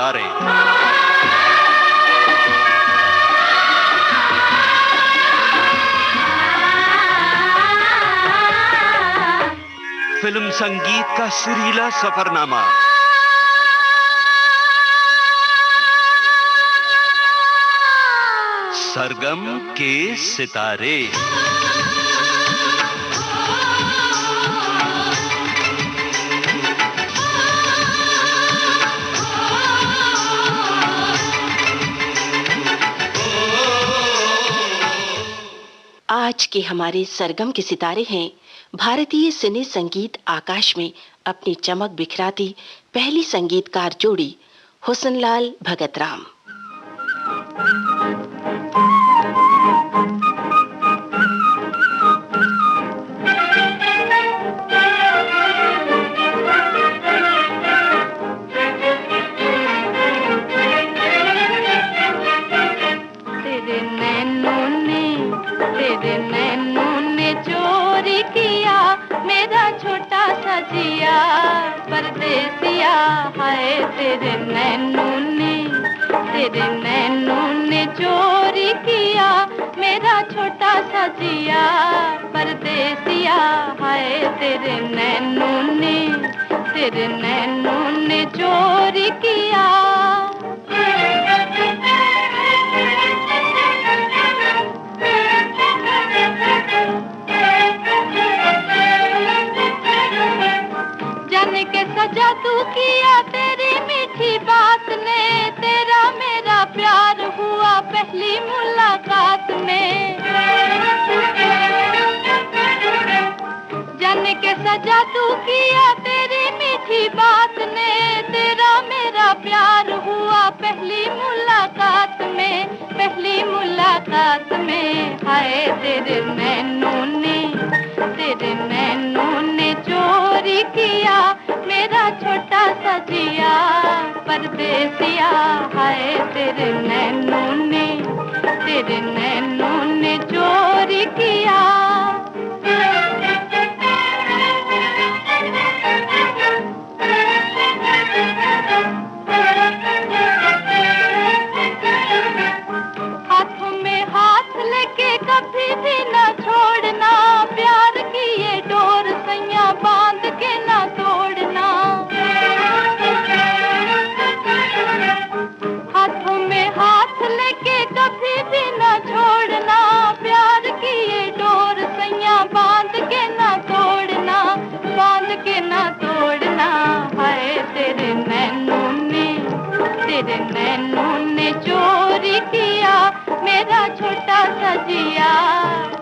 सितारे। फिल्म संगीत का सुरीला सफरनामा। सरगम के सितारे। आज के हमारे सरगम के सितारे हैं भारतीय सिने संगीत आकाश में अपनी चमक बिखराती पहली संगीतकार जोड़ी हुसनलाल भगतराम। परदेसिया हाय तेरे नैनों ने चोरी किया मेरा छोटा सा जिया। परदेसिया हाय तेरे नैनों ने चोरी किया। सजा तू किया तेरी मीठी बात ने, तेरा मेरा प्यार हुआ पहली मुलाकात में। जाने के सजा तू किया तेरी मीठी बात ने, तेरा मेरा प्यार हुआ पहली मुलाकात में, पहली मुलाकात में। हाय तेरे नैनों ने चोरी किया मेरा छोटा सा जिया। परदेसिया हाय तेरे नैनों ने चोरी किया। हाथों में हाथ लेके कभी भी ना छोड़ना, प्यार की ये डोर सैया बांध के ना तोड़ना। हाथों में हाथ लेके कभी भी ना छोड़ना, प्यार की ये डोर सैया बांध के ना तोड़ना, बांध के ना तोड़ना। हाय तेरे नैनों ने चोरी किया मेरा छोटा सा जिया।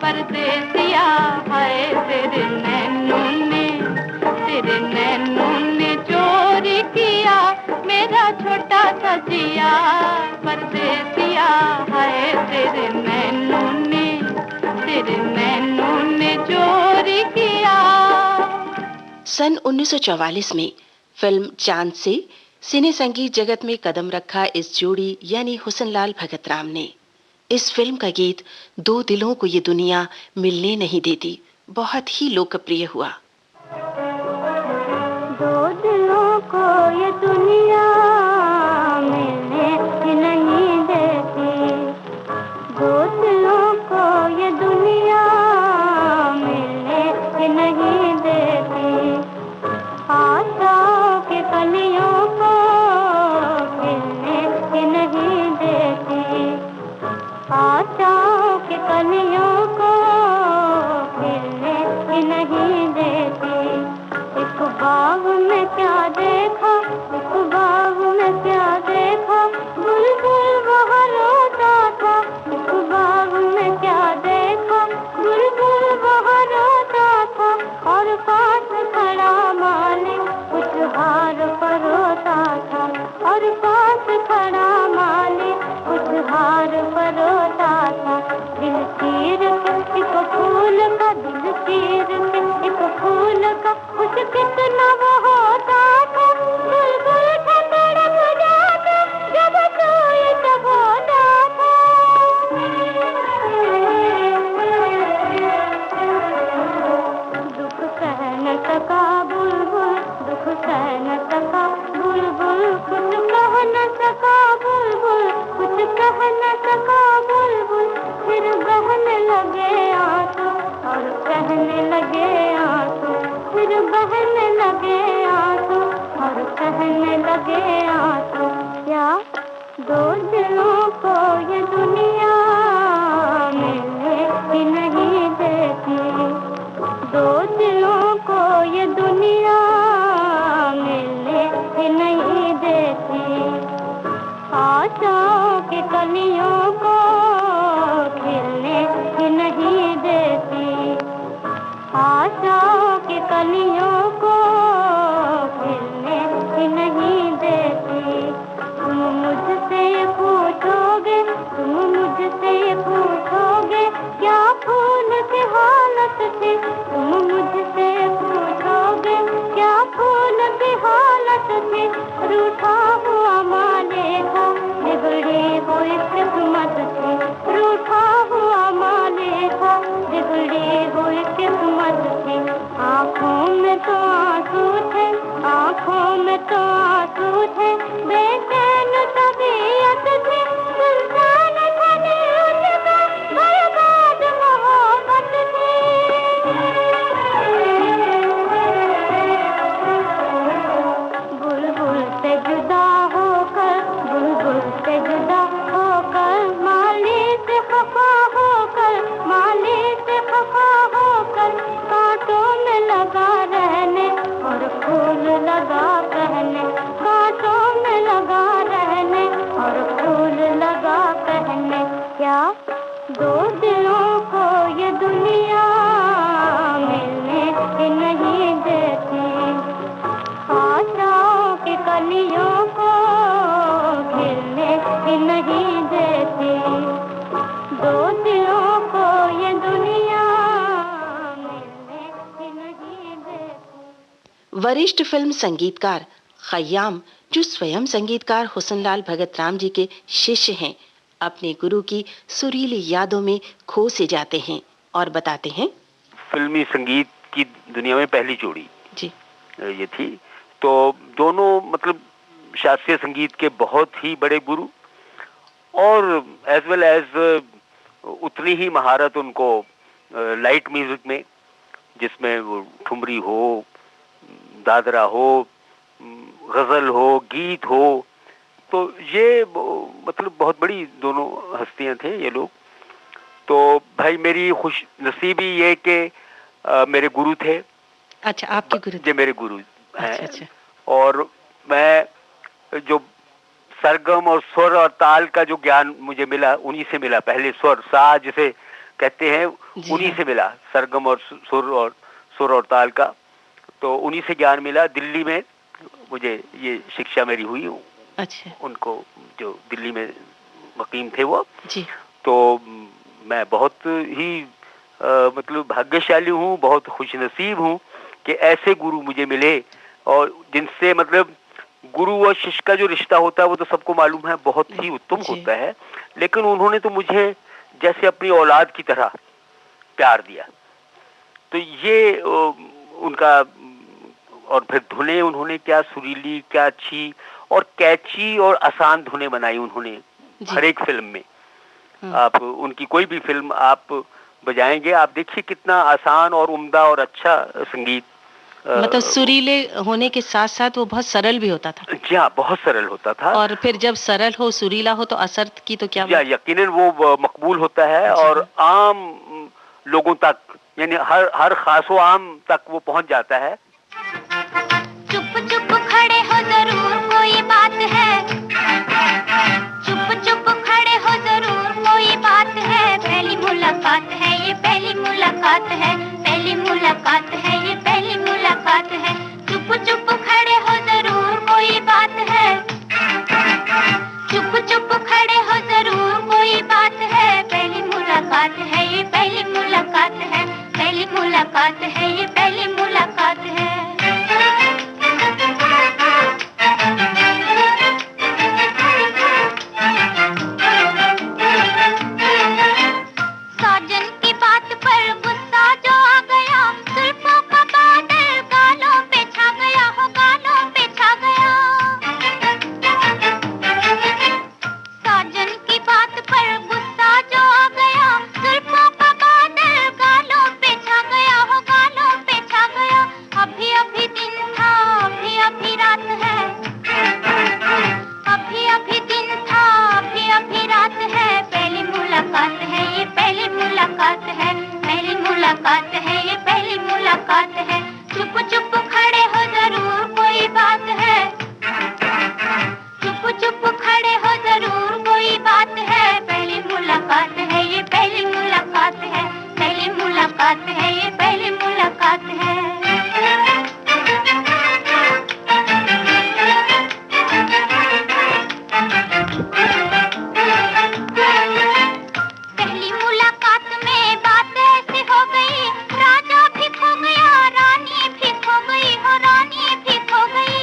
परदेसिया हाय तेरे नैनों ने चोरी किया मेरा छोटा सा जिया। परदेसिया हाय तेरे नैनों ने चोरी किया। सन 1944 में फिल्म चांद से सिने संगीत जगत में कदम रखा इस जोड़ी यानी हुसनलाल भगतराम ने। इस फिल्म का गीत दो दिलों को ये दुनिया मिलने नहीं देती बहुत ही लोकप्रिय हुआ। दो दिलों को ये दुनिया मिलने नहीं देती, दो दिलों को ये दुनिया मिलने नहीं देती। आशाओं के कलियों को खिलने नहीं देती, आशाओं के कलियों को खिलने नहीं देती। एक बाग में क्या देखा, एक बाग में क्या देखा, बुलबुल वहाँ रोता था। एक बाग में क्या देखा, बुलबुल वहाँ रोता था। और लगे आंसू और कहने लगे आंसू, फिर बहने लगे आंसू और कहने लगे आंसू। क्या दो दिलों को ये दुनिया मिलने ही नहीं देती, दो दिलों को ये दुनिया मिलने ही नहीं देती। आशाओं की कलियों को खिलने ही नहीं देती, आशाओं की कलियों को खिलने ही नहीं देती। तुम मुझसे पूछोगे, तुम मुझसे पूछोगे क्या फूल की हालत थी, तुम मुझसे पूछोगे क्या फूल की हालत थी। रूठा हुआ माले था, बिगड़ी हुई किस्मत थी, रूठा हुआ माले था, बिगड़ी हुई किस्मत थी। आँखों में तो आंसू थे, आँखों में तो आंसू थे, बेचैन तबीयत थी, सुल्तान खड़ी उसका बर्बाद मोहब्बत थी। बुलबुल से जुदा होकर, बुलबुल से जुदा होकर, माली से खफा होकर, माली से खफा होकर, कांटों में लगा रहने और फूल लगा पहने, कांटों में लगा रहने और फूल लगा पहने। क्या दो दिलों को ये दुनिया मिलने ही नहीं देती, आशाओं की कलियों को खिलने ही नहीं देती, दो दिलों को ये दुनिया मिलने ही नहीं देती। वरिष्ठ फिल्म संगीतकार खयाम, जो स्वयं संगीतकार हुसनलाल भगत राम जी के शिष्य हैं, अपने गुरु की सुरीली यादों में खो से जाते हैं और बताते हैं। फिल्मी संगीत की दुनिया में पहली जोड़ी जी ये थी। तो दोनों मतलब शास्त्रीय संगीत के बहुत ही बड़े गुरु और एज वेल एज उतनी ही महारत उनको लाइट म्यूजिक में, जिसमें वो ठुमरी हो, दादरा हो, गजल हो, गीत हो। तो ये मतलब बहुत बड़ी दोनों हस्तियां थे ये लोग। तो भाई मेरी खुश नसीबी ये कि मेरे गुरु थे। अच्छा, आपके गुरु ये मेरे गुरु हैं। अच्छा। और मैं जो सरगम और स्वर और ताल का जो ज्ञान मुझे मिला उन्हीं से मिला। पहले स्वर सा जिसे कहते हैं उन्हीं से मिला, सरगम और सुर और ताल का। तो उन्हीं से ज्ञान मिला। दिल्ली में मुझे ये शिक्षा मेरी हुई। अच्छा। उनको जो दिल्ली में मुकीम थे वो जी। तो मैं बहुत ही मतलब भाग्यशाली हूँ, बहुत खुशनसीब हूँ कि ऐसे गुरु मुझे मिले और जिनसे मतलब गुरु और शिष्य का जो रिश्ता होता है वो तो सबको मालूम है, बहुत ही उत्तम होता है। लेकिन उन्होंने तो मुझे जैसे अपनी औलाद की तरह प्यार दिया। तो ये उनका। और फिर धुनें उन्होंने क्या सुरीली, क्या अच्छी और कैची और आसान धुनें बनाई उन्होंने हर एक फिल्म में। आप उनकी कोई भी फिल्म आप बजाएंगे, आप देखिए कितना आसान और उम्दा और अच्छा संगीत। मतलब सुरीले होने के साथ साथ वो बहुत सरल भी होता था। जी हाँ, बहुत सरल होता था। और फिर जब सरल हो, सुरीला हो तो असर की तो क्या बात? यकीनन वो मकबूल होता है और आम लोगों तक, यानी हर खासो आम तक वो पहुंच जाता है। चुप चुप खड़े हो जरूर कोई बात है, चुप चुप खड़े हो जरूर कोई बात है। पहली मुलाकात है ये, पहली मुलाकात है, पहली मुलाकात है ये, पहली मुलाकात है। चुप चुप खड़े हो जरूर कोई बात है, चुप चुप खड़े हो जरूर कोई बात है। पहली मुलाकात है ये, पहली मुलाकात है, पहली मुलाकात है ये, पहली मुलाकात है। मुलाकात है, ये पहली मुलाकात है। पहली मुलाकात में बात ऐसी हो गई, राजा भी खो गया, रानी भी खो गई, हो रानी भी खो गई।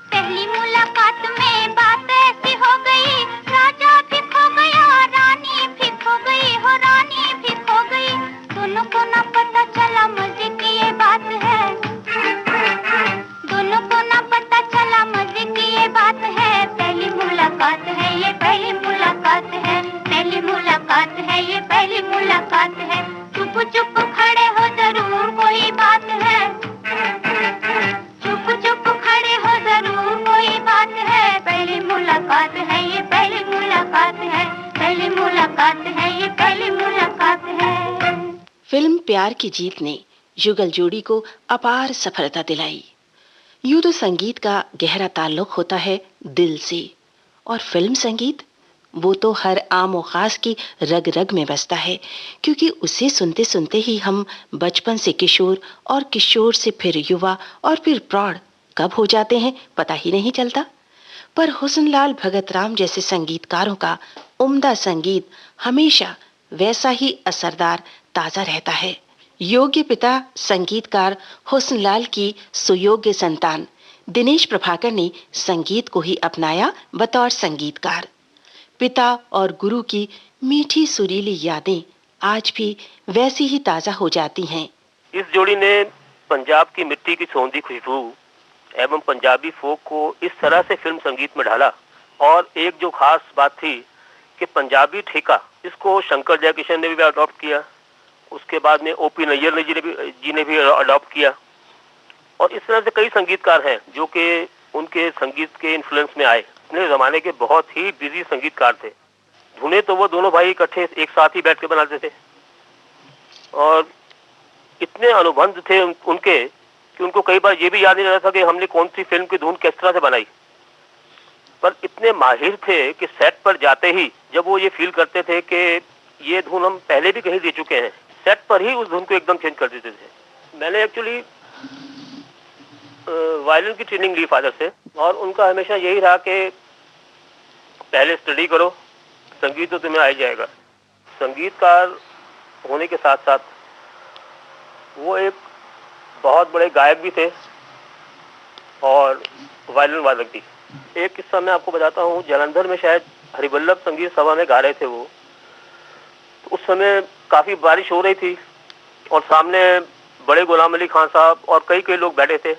पहली मुलाकात में बात ऐसी हो गई, राजा भी खो गया, रानी भी खो गई, हो रानी भी खो गई। दोनों को ना पता चला मजे की ये बात है, दोनों को ना पता चला मजे की ये बात है। पहली मुलाकात है, ये पहली मुलाकात है, पहली मुलाकात है, ये पहली मुलाकात है। चुप चुप खड़े हो जरूर कोई बात है, चुप चुप खड़े हो जरूर कोई बात है। पहली मुलाकात है, ये पहली मुलाकात है, पहली मुलाकात है, ये पहली मुलाकात है। फिल्म प्यार की जीत ने युगल जोड़ी को अपार सफलता दिलाई। यूं तो संगीत का गहरा ताल्लुक होता है दिल से, और फिल्म संगीत वो तो हर आम और खास की रग रग में बसता है, क्योंकि उसे सुनते सुनते ही हम बचपन से किशोर और किशोर से फिर युवा और फिर प्रौढ़ कब हो जाते हैं पता ही नहीं चलता। पर हुस्नलाल भगतराम जैसे संगीतकारों का उम्दा संगीत हमेशा वैसा ही असरदार ताजा रहता है। योग्य पिता संगीतकार हुस्नलाल की सुयोग्य संतान दिनेश प्रभाकर ने संगीत को ही अपनाया बतौर संगीतकार। पिता और गुरु की मीठी सुरीली यादें आज भी वैसी ही ताजा हो जाती हैं। इस जोड़ी ने पंजाब की मिट्टी की सौंधी खुशबू एवं पंजाबी फोक को इस तरह से फिल्म संगीत में ढाला। और एक जो खास बात थी कि पंजाबी ठेका, इसको शंकर जयकिशन ने भी अडॉप्ट किया, उसके बाद में ओपी नैयर जी ने भी अडॉप्ट किया। और इस तरह से कई संगीतकार हैं जो कि उनके संगीत के इन्फ्लुएंस में आए। अपने जमाने के बहुत ही बिजी संगीतकार थे। धुनें तो वो दोनों भाई इकट्ठे एक साथ ही बैठ के बनाते थे, और इतने अनुबंध थे उनके कि उनको कई बार ये भी याद नहीं रहता था कि हमने कौन सी फिल्म की धुन किस तरह से बनाई। पर इतने माहिर थे कि सेट पर जाते ही जब वो ये फील करते थे कि ये धुन हम पहले भी कहीं दे चुके हैं, सेट पर ही उस धुन को एकदम चेंज कर देते थे। मैंने एक्चुअली वायलिन की ट्रेनिंग ली फादर से, और उनका हमेशा यही रहा कि पहले स्टडी करो, संगीत तो तुम्हें आ ही जाएगा। संगीतकार होने के साथ साथ वो एक बहुत बड़े गायक भी थे और वायलिन वादक भी। एक किस्सा मैं आपको बताता हूँ। जालंधर में शायद हरिवल्लभ संगीत सभा में गा रहे थे वो। तो उस समय काफ़ी बारिश हो रही थी और सामने बड़े गुलाम अली खान साहब और कई लोग बैठे थे।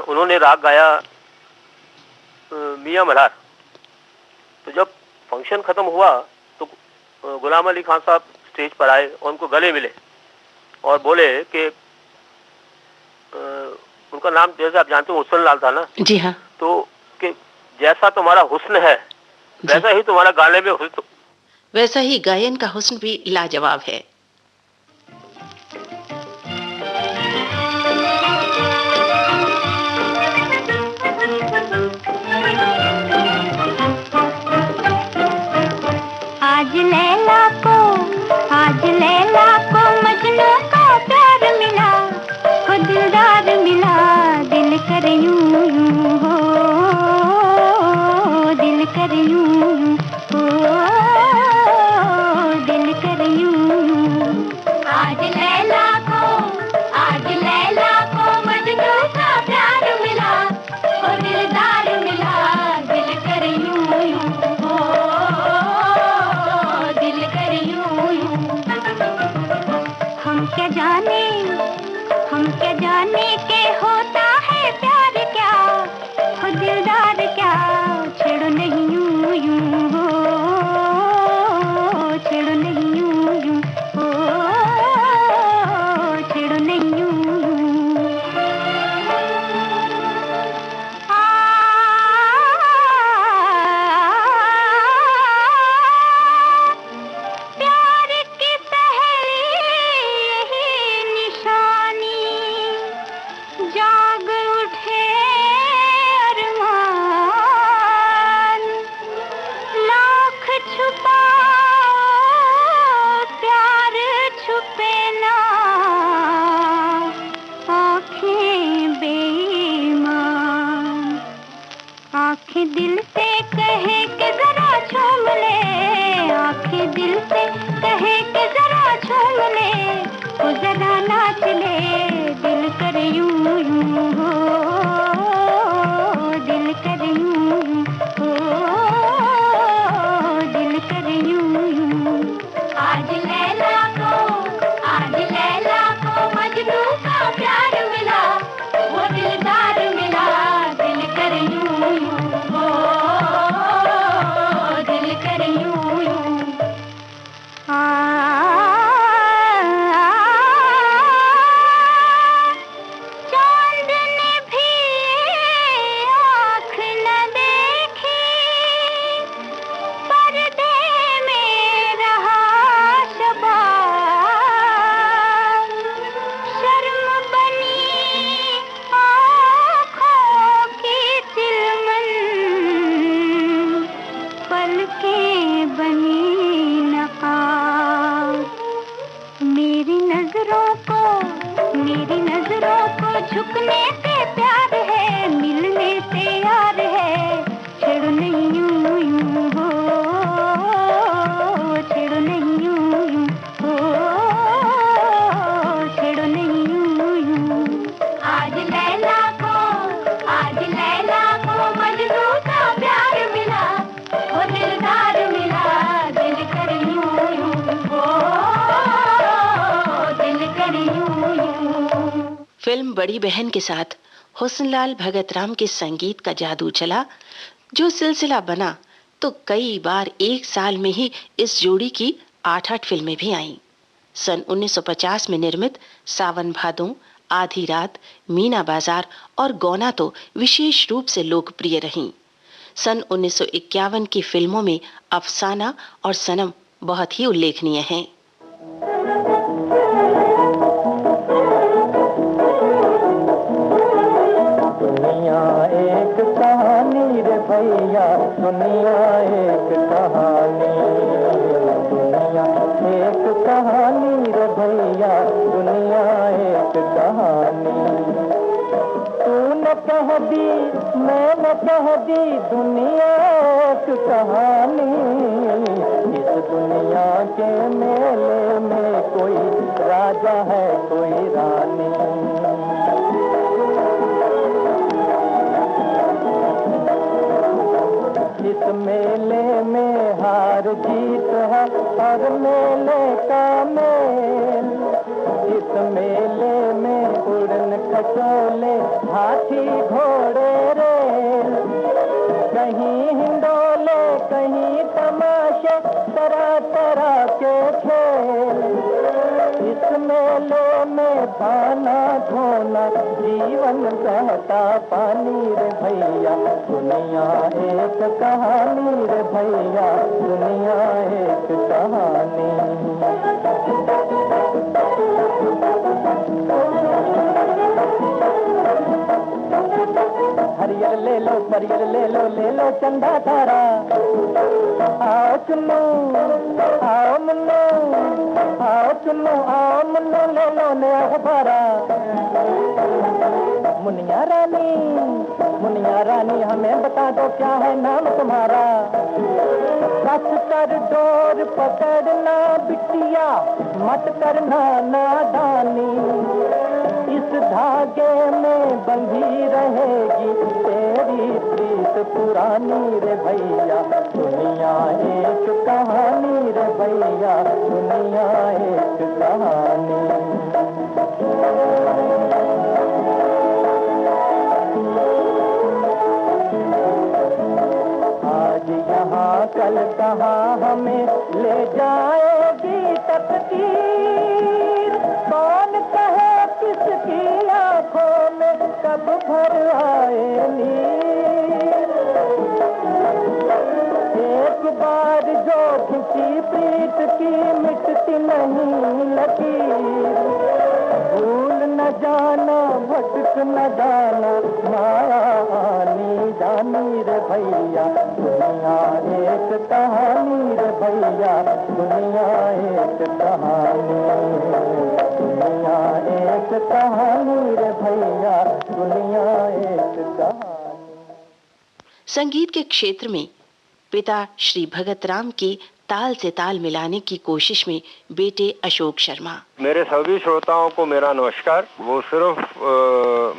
उन्होंने राग गाया मियाँ मल्हार। तो जब फंक्शन खत्म हुआ तो गुलाम अली खान साहब स्टेज पर आए और उनको गले मिले और बोले कि उनका नाम जैसे आप जानते हो हुस्नलाल था ना। जी हाँ। तो कि जैसा तुम्हारा हुस्न है वैसा ही तुम्हारा गाने में हुस्न, वैसा ही गायन का हुस्न भी लाजवाब है। आज लैला को मजनू का प्यार मिला, को दिलदार मिला, दिल कर यूं यूं हो, दिल कर यूं यूं हो, दिल कर यूं यूं। आज लैला को मजनू का प्यार मिला, को दिलदार मिला, दिल कर यूं यूं हो, पलकें बनी नकाब। मेरी नजरों को झुकने से प्यार है, मिलने से यार है, छेड़ो नहीं यूं यूं हो, छेड़ो नहीं यूं यूं हो, छेड़ो नहीं यूं यूं। आज लैला को मजनू का प्यार मिला, वो दिलदार मिला, दिल कर यूं यूं हो, दिल कर यूं यूं। फिल्म बड़ी बहन के साथ हुस्नलाल भगतराम के संगीत का जादू चला, जो सिलसिला बना तो कई बार एक साल में ही इस जोड़ी की 8-8 फिल्में भी आईं। सन 1950 में निर्मित सावन भादों, आधी रात, मीना बाजार और गौना तो विशेष रूप से लोकप्रिय रहीं। सन 1951 की फिल्मों में अफसाना और सनम बहुत ही उल्लेखनीय हैं। दुनिया एक कहानी रे भैया, दुनिया एक कहानी, दुनिया एक कहानी रे भैया, दुनिया एक कहानी। तूने कह दी मैंने कह दी, दुनिया एक कहानी। इस दुनिया के मेले में कोई राजा है कोई रानी। इस मेले में हार जीत है हर मेले का मेल। इस मेले में उड़न खटोले, हाथी घोड़े रेल, कहीं हिंडोले कहीं तमाशे, तरह तरह के खेल। इस मेले में पाना धोना जीवन बहता पानी रे भैया, दुनिया एक कहानी रे भैया, दुनिया एक कहानी। हरियर ले लो परियर ले लो चंदा तारा। आओ चुन्नू आओ मुन्नू, आओ चुन्नू आओ मुन्नू, ले लो नया अखबारा। मुनिया रानी हमें बता दो क्या है नाम तुम्हारा। कस कर डोर पकड़ना बिटिया, मत करना नादानी। इस धागे में बंधी रहेगी तेरी प्रीत पुरानी रे भैया, दुनिया एक कहानी रे भैया, दुनिया एक कहानी। आज यहाँ कल कहाँ हमें ले जाएगी तकदीर। कौन कहे किसकी आंखों में कब भर आए नीर। एक बार जो खिंची प्रीत की मिटती नहीं लकीर। भूल न जाना भटक न जाना, माया आनी जानी रे भैया, दुनिया एक कहानी रे भैया, दुनिया एक कहानी। दुनिया एक कहानी रे भैया, दुनिया एक कहानी। संगीत के क्षेत्र में पिता श्री भगतराम की ताल से ताल मिलाने की कोशिश में बेटे अशोक शर्मा। मेरे सभी श्रोताओं को मेरा नमस्कार। वो सिर्फ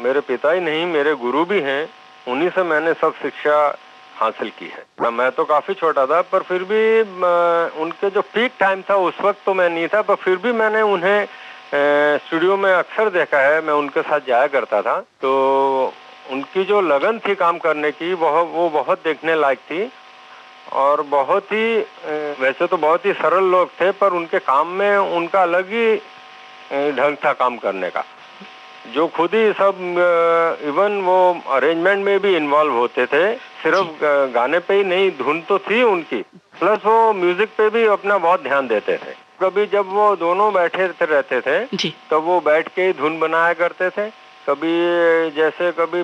मेरे पिता ही नहीं, मेरे गुरु भी हैं। उन्हीं से मैंने सब शिक्षा हासिल की है। मैं तो काफी छोटा था, पर फिर भी उनके जो पीक टाइम था उस वक्त तो मैं नहीं था, पर फिर भी मैंने उन्हें स्टूडियो में अक्सर देखा है। मैं उनके साथ जाया करता था, तो उनकी जो लगन थी काम करने की वो बहुत देखने लायक थी। और बहुत ही वैसे तो बहुत ही सरल लोग थे, पर उनके काम में उनका अलग ही ढंग था काम करने का, जो खुद ही सब इवन वो अरेंजमेंट में भी इन्वॉल्व होते थे। सिर्फ गाने पे ही नहीं, धुन तो थी उनकी, प्लस वो म्यूजिक पे भी अपना बहुत ध्यान देते थे। कभी जब वो दोनों बैठे रहते थे तो वो बैठ के ही धुन बनाया करते थे, कभी जैसे कभी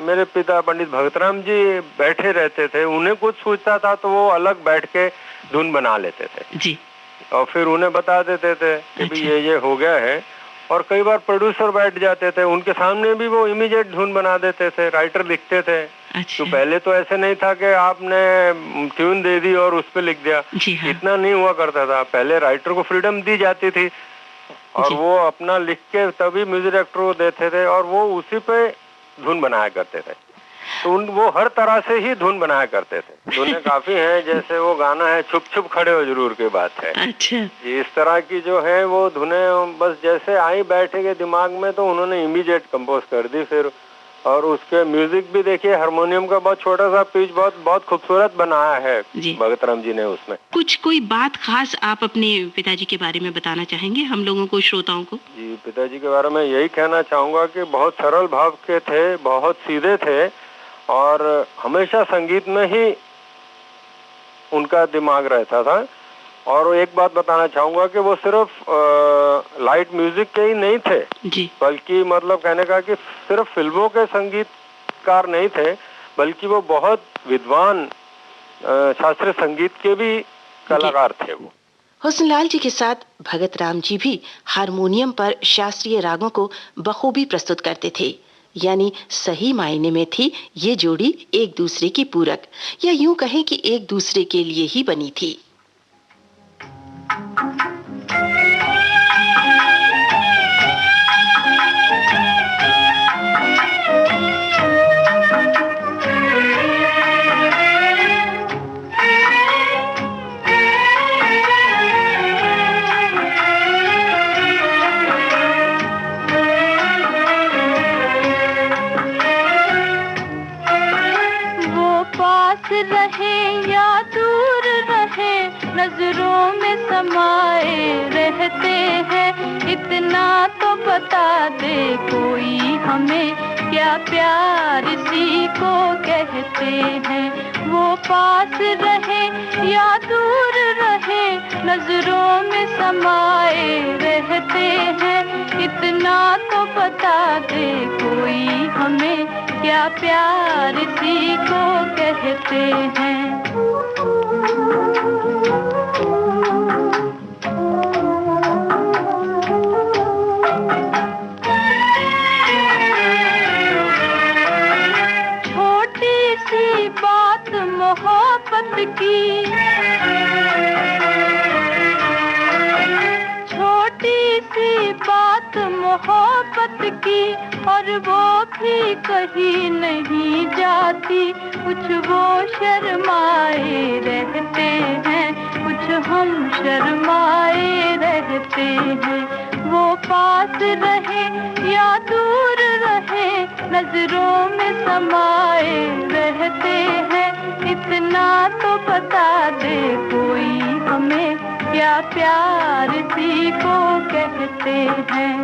मेरे पिता पंडित भगतराम जी बैठे रहते थे, उन्हें कुछ सूझता था तो वो अलग बैठ के धुन बना लेते थे जी। और फिर उन्हें बता देते थे कि भी ये हो गया है। और कई बार प्रोड्यूसर बैठ जाते थे, उनके सामने भी वो इमीडिएट धुन बना देते थे, राइटर लिखते थे। तो पहले तो ऐसे नहीं था कि आपने ट्यून दे दी और उस पे लिख दिया, इतना नहीं हुआ करता था। पहले राइटर को फ्रीडम दी जाती थी और वो अपना लिख के तभी म्यूजिक डायरेक्टर को देते थे और वो उसी पे धुन बनाया करते थे। तो वो हर तरह से ही धुन बनाया करते थे। धुनें काफी हैं, जैसे वो गाना है छुप छुप खड़े हो जरूर की बात है। अच्छा। इस तरह की जो है वो धुनें बस जैसे आई बैठेंगे दिमाग में तो उन्होंने इमीडिएट कंपोज कर दी फिर। और उसके म्यूजिक भी देखिए, हारमोनियम का बहुत छोटा सा पिच बहुत खूबसूरत बनाया है भगतराम जी ने उसमें। कोई बात खास आप अपने पिताजी के बारे में बताना चाहेंगे हम लोगों को, श्रोताओं को? जी, पिताजी के बारे में यही कहना चाहूंगा कि बहुत सरल भाव के थे, बहुत सीधे थे और हमेशा संगीत में ही उनका दिमाग रहता था। और एक बात बताना चाहूंगा कि वो सिर्फ लाइट म्यूजिक के ही नहीं थे जी, बल्कि मतलब कहने का कि सिर्फ फिल्मों के संगीतकार नहीं थे, बल्कि वो बहुत विद्वान शास्त्रीय संगीत के भी कलाकार थे। वो हुस्नलाल जी के साथ भगतराम जी भी हारमोनियम पर शास्त्रीय रागों को बखूबी प्रस्तुत करते थे। यानी सही मायने में थी ये जोड़ी एक दूसरे की पूरक, या यूं कहें कि एक दूसरे के लिए ही बनी थी। रहे या दूर रहे, नजरों में समाए रहते हैं। इतना तो बता दे कोई हमें, क्या प्यार इसी को कहते हैं। वो पास रहे या दूर रहे, नजरों में समाए रहते हैं। इतना तो बता दे कोई हमें, क्या प्यार इसी को कहते हैं। छोटी सी बात मोहब्बत की, छोटी सी बात मोहब्बत की, और वो भी कहीं नहीं जाती। कुछ वो शर्माए रहते हैं, कुछ हम शर्माए रहते हैं। वो पास रहे या दूर रहे, नजरों में समाए रहते हैं। इतना तो बता दे कोई हमें, क्या प्यार इसी को कहते हैं।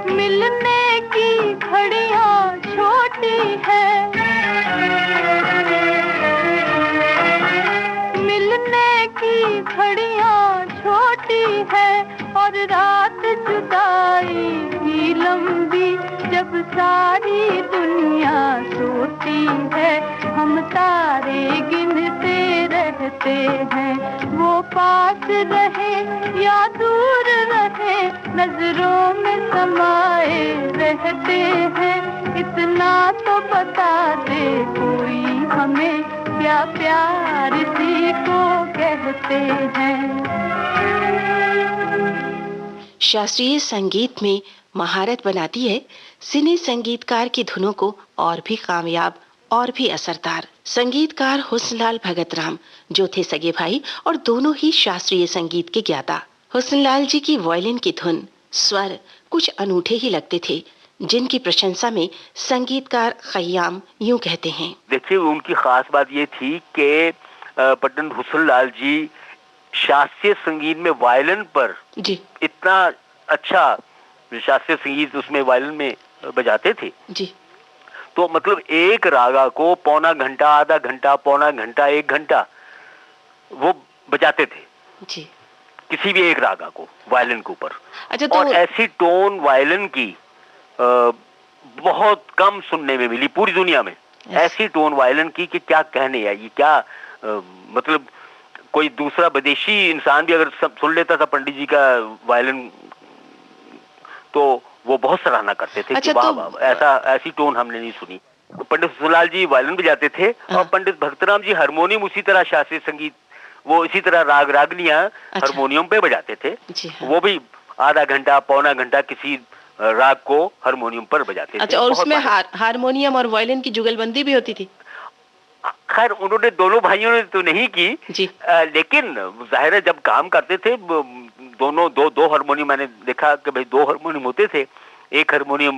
मिलने की घड़ियां छोटी है, मिलने की घड़ियां छोटी है, और रात जुदाई की लंबी, जब सारी दुनिया सोती है, हम तारे गिनते रहते हैं। वो पास रहे या दूर रहे, नजरों में समाए रहते हैं। इतना तो बता दे कोई हमें, क्या प्यार इसी को कहते हैं। शास्त्रीय संगीत में महारत बनाती है सिने संगीतकार की धुनों को और भी कामयाब और भी असरदार। संगीतकार हुस्नलाल भगतराम जो थे सगे भाई और दोनों ही शास्त्रीय संगीत के ज्ञाता। हुस्नलाल जी की वायलिन की धुन, स्वर कुछ अनूठे ही लगते थे, जिनकी प्रशंसा में संगीतकार खयाम यूं कहते हैं। देखिए, उनकी खास बात ये थी कि पंडित हुस्नलाल जी शास्त्रीय संगीत में वायलिन पर जी इतना अच्छा शास्त्रीय संगीत उसमें वायलिन में बजाते थे। जी। तो मतलब एक रागा को पौना घंटा, आधा घंटा, पौना घंटा, 1 घंटा वो बजाते थे जी। किसी भी एक रागा को वायलिन के ऊपर। अच्छा, तो और ऐसी टोन वायलिन की बहुत कम सुनने में मिली पूरी दुनिया में। ऐसी टोन वायलिन की कि क्या कहने है, ये क्या मतलब कोई दूसरा विदेशी इंसान भी अगर सुन लेता था पंडित जी का वायलिन तो वो बहुत सराहना करते थे। अच्छा, कि वाह तो वाह, ऐसी टोन हमने नहीं सुनी। पंडित हुसनलाल जी वायलिन बजाते थे और पंडित भक्तराम जी हारमोनियम, उसी तरह शास्त्रीय संगीत वो इसी तरह राग रागनियां हारमोनियम पे बजाते थे। वो भी आधा घंटा, पौना घंटा किसी राग को हारमोनियम पर बजाते थे। अच्छा, और उसमें हारमोनियम और वायलिन की जुगलबंदी भी होती थी? खैर उन्होंने दोनों भाइयों ने तो नहीं की जी। लेकिन जाहिर है जब काम करते थे दोनों दो हारमोनियम, मैंने देखा कि भाई 2 हारमोनियम होते थे। एक हारमोनियम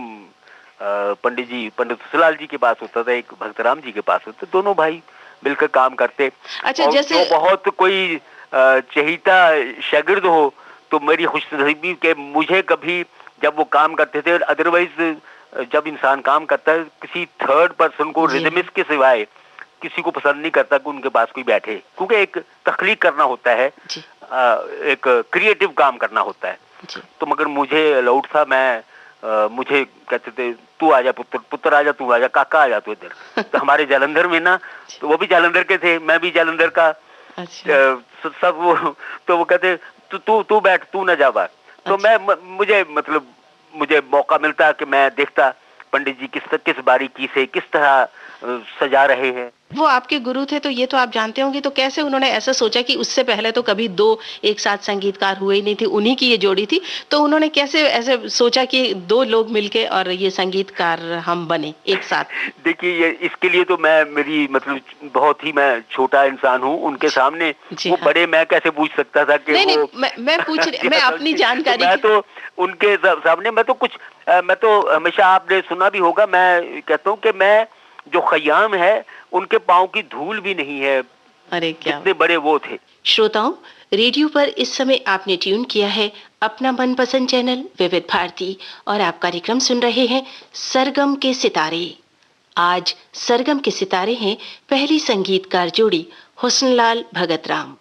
पंडित हुसनलाल जी के पास होता था, एक भक्तराम जी के पास होता, दोनों भाई मिलकर काम करते। अच्छा, जैसे बहुत कोई चहीता शागिर्द हो तो मेरी खुशनसीबी के मुझे कभी जब वो काम करते थे, अदरवाइज जब इंसान काम करता है किसी थर्ड पर्सन को रिदमिस्ट के सिवाय किसी को पसंद नहीं करता कि उनके पास कोई बैठे, क्योंकि एक तख्लीक करना होता है, एक क्रिएटिव काम करना होता है। तो मगर मुझे अलाउड था, मैं मुझे कहते थे तू आजा पुत्र आजा, तू आजा, काका आजा तू इधर। तो हमारे जालंधर में ना, तो वो भी जालंधर के थे, मैं भी जालंधर का। अच्छा। सब वो तो वो कहते तू बैठ, तू ना जा बाहर। तो मैं मुझे मौका मिलता कि मैं देखता पंडित जी किस बारीकी से किस तरह सजा रहे हैं। वो आपके गुरु थे तो ये तो आप जानते होंगे, तो कैसे उन्होंने ऐसा सोचा कि उससे पहले तो कभी 2 एक साथ संगीतकार हुए ही नहीं थे, उन्हीं की ये जोड़ी थी, तो उन्होंने कैसे ऐसे सोचा कि 2 लोग मिलके और ये संगीतकार हम बने एक साथ? देखिए, ये इसके लिए तो मेरी मतलब बहुत ही मैं छोटा इंसान हूँ उनके सामने। वो बड़े मैं कैसे पूछ सकता था कि नहीं, मैं अपनी जानकारी, मैं तो उनके सामने मैं तो हमेशा आपने सुना भी होगा, मैं कहता हूँ कि मैं जो खयाम है उनके पांव की धूल भी नहीं है। अरे क्या कितने बड़े वो थे। श्रोताओं, रेडियो पर इस समय आपने ट्यून किया है अपना मनपसंद चैनल विविध भारती और आप कार्यक्रम सुन रहे हैं सरगम के सितारे। आज सरगम के सितारे हैं पहली संगीतकार जोड़ी हुसनलाल भगतराम।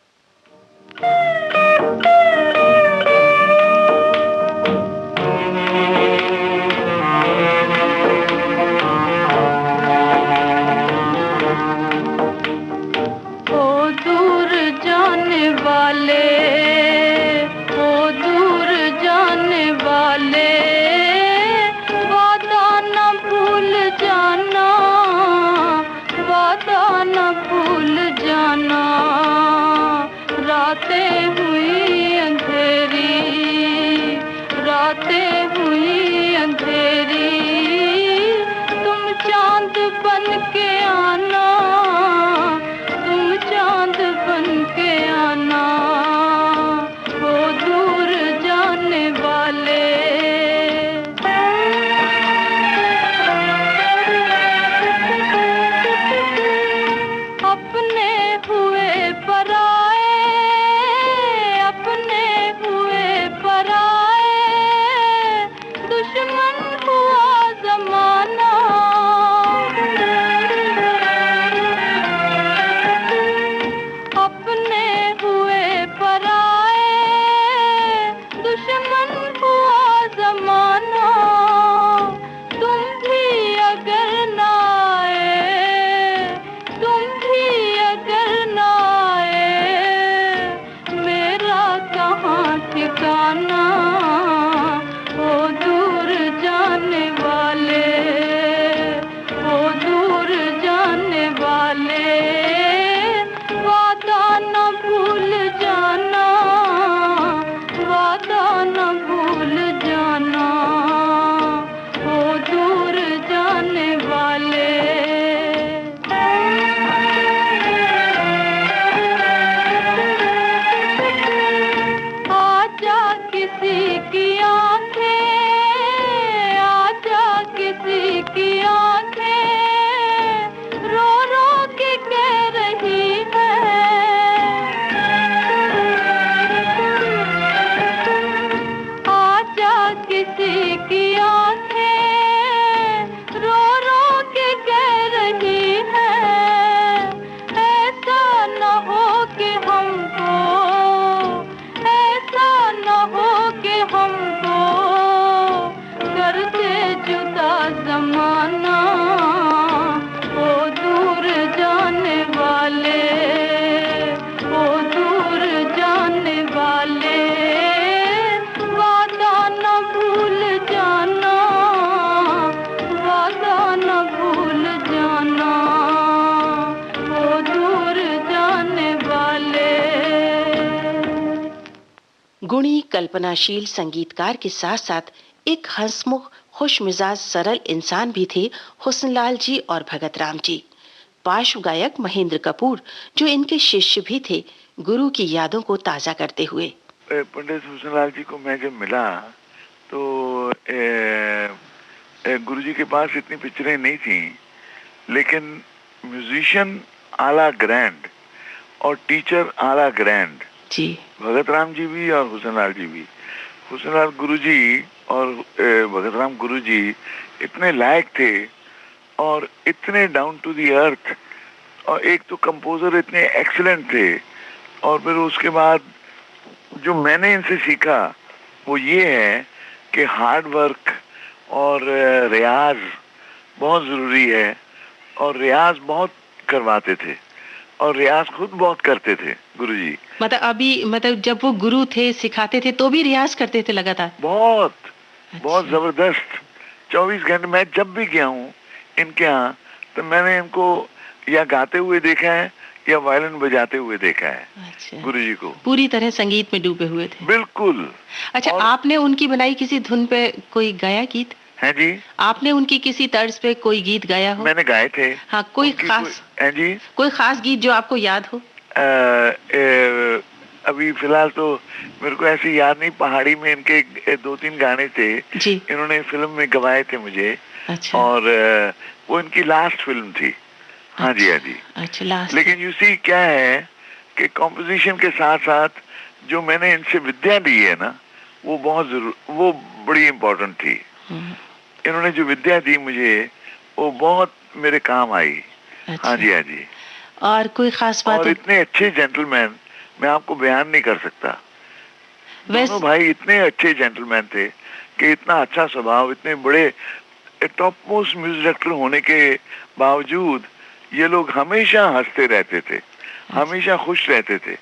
वादा न भूल जाना। गुणी कल्पनाशील संगीतकार के साथ साथ एक हंसमुख खुश मिजाज सरल इंसान भी थे हुस्नलाल जी और भगत राम जी। पार्श्व गायक महेंद्र कपूर, जो इनके शिष्य भी थे, गुरु की यादों को ताजा करते हुए। पंडित हुस्नलाल जी को मैं जब मिला तो गुरुजी के पास इतनी पिक्चरें नहीं थी, लेकिन म्यूजिशियन आला ग्रैंड और टीचर आला ग्रैंड जी। भगत राम जी भी और हुस्नलाल जी भी। हुस्नलाल गुरुजी और भगत राम गुरुजी इतने लायक थे और इतने डाउन टू द अर्थ, और एक तो कंपोजर इतने एक्सीलेंट थे। और फिर उसके बाद जो मैंने इनसे सीखा वो ये है कि हार्ड वर्क और रियाज बहुत ज़रूरी है, और रियाज बहुत करवाते थे और रियाज खुद बहुत करते थे गुरुजी। मतलब जब वो गुरु थे, सिखाते थे, तो भी रियाज करते थे लगातार? बहुत अच्छा। बहुत जबरदस्त। 24 घंटे। मैं जब भी गया हूँ इनके यहाँ तो मैंने इनको या गाते हुए देखा है या वायलिन बजाते हुए देखा है। अच्छा। गुरुजी को पूरी तरह संगीत में डूबे हुए थे। बिल्कुल। अच्छा, आपने उनकी बनाई किसी धुन पे कोई गाया गीत? है जी। आपने उनकी किसी तर्ज पे कोई गीत गाया हो? मैंने गाए थे। हाँ, कोई खास? है जी। कोई खास गीत जो आपको याद हो? अभी फिलहाल तो मेरे को ऐसे याद नहीं। पहाड़ी में इनके 2-3 गाने थे जी। इन्होंने फिल्म में गवाए थे मुझे। अच्छा। और वो इनकी लास्ट फिल्म थी। हाँ जी, हाँ जी। अच्छा, लास्ट। लेकिन यू सी क्या है कि कॉम्पोजिशन के साथ साथ जो मैंने इनसे विद्या ली है ना, वो बड़ी इम्पोर्टेंट थी। इन्होंने जो विद्या दी मुझे वो बहुत मेरे काम आई। अच्छा। हाँ जी, हाँ जी। और कोई खास बात? और इतने अच्छे जेंटलमैन मैं आपको बयान नहीं कर सकता। दोनों भाई इतने अच्छे जेंटलमैन थे कि इतना अच्छा स्वभाव, इतने बड़े टॉप मोस्ट म्यूजिक डायरेक्टर होने के बावजूद ये लोग हमेशा हंसते रहते थे, हमेशा खुश रहते थे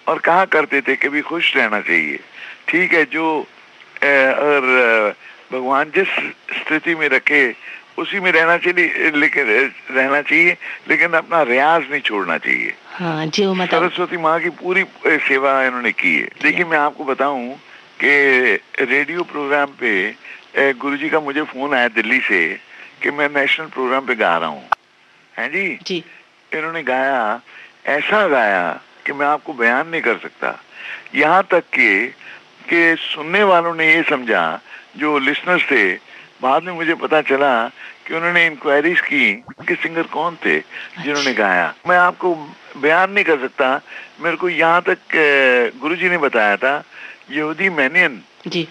और कहा करते थे कि भी खुश रहना चाहिए। ठीक है, जो अगर भगवान जिस स्थिति में रखे उसी में रहना चाहिए, लेकिन अपना रियाज नहीं छोड़ना चाहिए। हाँ, जो मतलब सरस्वती माँ की पूरी सेवा इन्होंने की है। देखिए, मैं आपको बताऊं कि रेडियो प्रोग्राम पे गुरुजी का मुझे फोन आया दिल्ली से कि मैं नेशनल प्रोग्राम पे गा रहा हूँ। हैं जी? जी। इन्होंने गाया, ऐसा गाया कि मैं आपको बयान नहीं कर सकता। यहाँ तक कि सुनने वालों ने ये समझा, जो लिसनर्स थे, बाद में मुझे पता चला कि उन्होंने इंक्वायरीज की कि सिंगर कौन थे जिन्होंने गाया। मैं आपको बयान नहीं कर सकता। मेरे को यहाँ तक गुरुजी ने बताया था, यहूदी मैनियन जी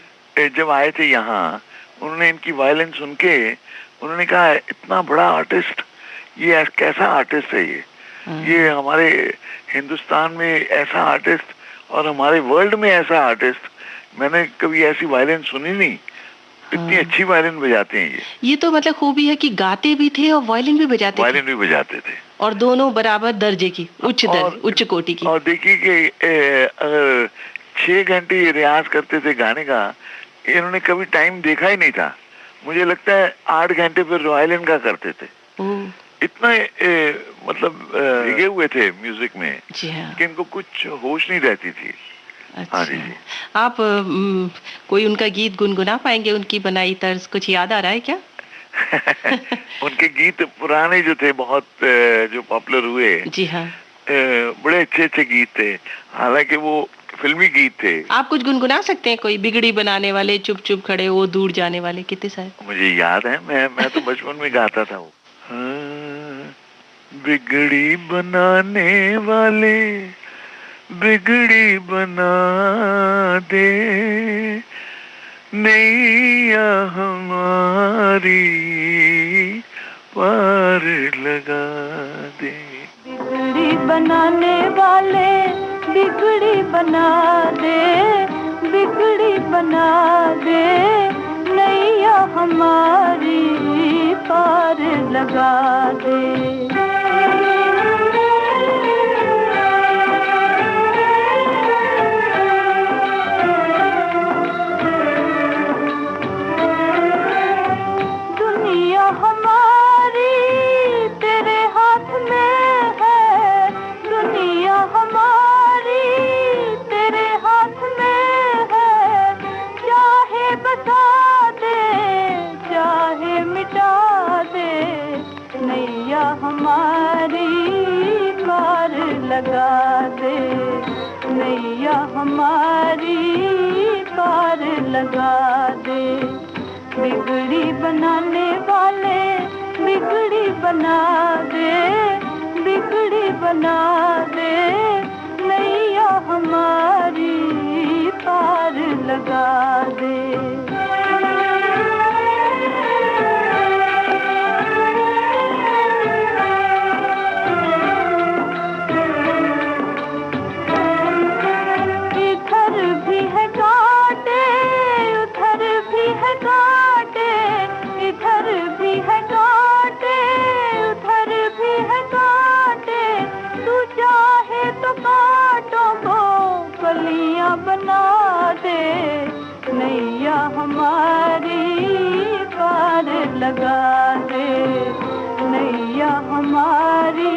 जब आए थे यहाँ, उन्होंने इनकी वायलिन सुन के उन्होंने कहा, इतना बड़ा आर्टिस्ट, ये कैसा आर्टिस्ट है ये हमारे हिंदुस्तान में ऐसा आर्टिस्ट और हमारे वर्ल्ड में ऐसा आर्टिस्ट मैंने कभी ऐसी वायलिन सुनी नहीं। इतनी अच्छी वायलिन बजाते हैं ये तो मतलब खूबी है कि गाते भी थे और वायलिन भी बजाते थे। और दोनों बराबर दर्जे की, उच्च कोटि की। और देखिए कि अगर 6 घंटे ये रियाज करते थे गाने का, इन्होंने कभी टाइम देखा ही नहीं था। मुझे लगता है 8 घंटे फिर वायलिन का करते थे। इतना मतलब लगे हुए थे म्यूजिक में कि इनको कुछ होश नहीं रहती थी। अच्छा। हाँ जी। आप कोई उनका गीत गुनगुना पाएंगे? उनकी बनाई तर्ज कुछ याद आ रहा है क्या? उनके गीत पुराने जो थे, बहुत जो पॉपुलर हुए। जी हाँ। बड़े अच्छे गीत थे, हालांकि वो फिल्मी गीत थे। आप कुछ गुनगुना सकते हैं? कोई बिगड़ी बनाने वाले, चुप चुप खड़े वो दूर जाने वाले, कितने सारे मुझे याद है। मैं तो बचपन में गाता था वो। बिगड़ी बनाने वाले बिगड़ी बना दे, नैया हमारी पार लगा दे। बिगड़ी बनाने वाले बिगड़ी बना दे, बिगड़ी बना दे, नैया हमारी पार लगा दे। बसा दे, चाहे मिटा दे, नैया हमारी पार लगा दे, नैया हमारी पार लगा दे। बिगड़ी बनाने वाले बिगड़ी बना दे, बिगड़ी बना दे, नैया हमारी पार लगा दे। इधर भी है कांटे, उधर भी है कांटे, इधर भी है कांटे, उधर भी है कांटे, तू चाहे तो कांटों को कलियां बना दे, नैया हमारी पार लगा दे, नैया हमारी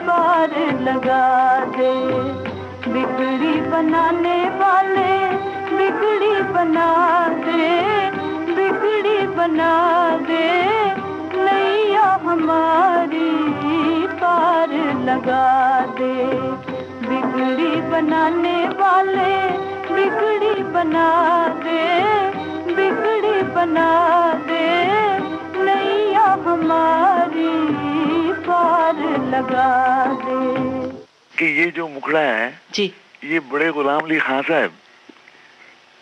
पार लगा दे। बिगड़ी बनाने वाले बिगड़ी बना दे, बिगड़ी बना दे, नैया हमारी पार लगा दे। बिगड़ी बनाने वाले बिगड़ी बना दे, बिगड़ी बना दे, नैया हमारी पार लगा दे। कि ये जो मुखड़ा है जी, ये बड़े गुलाम अली खान साहब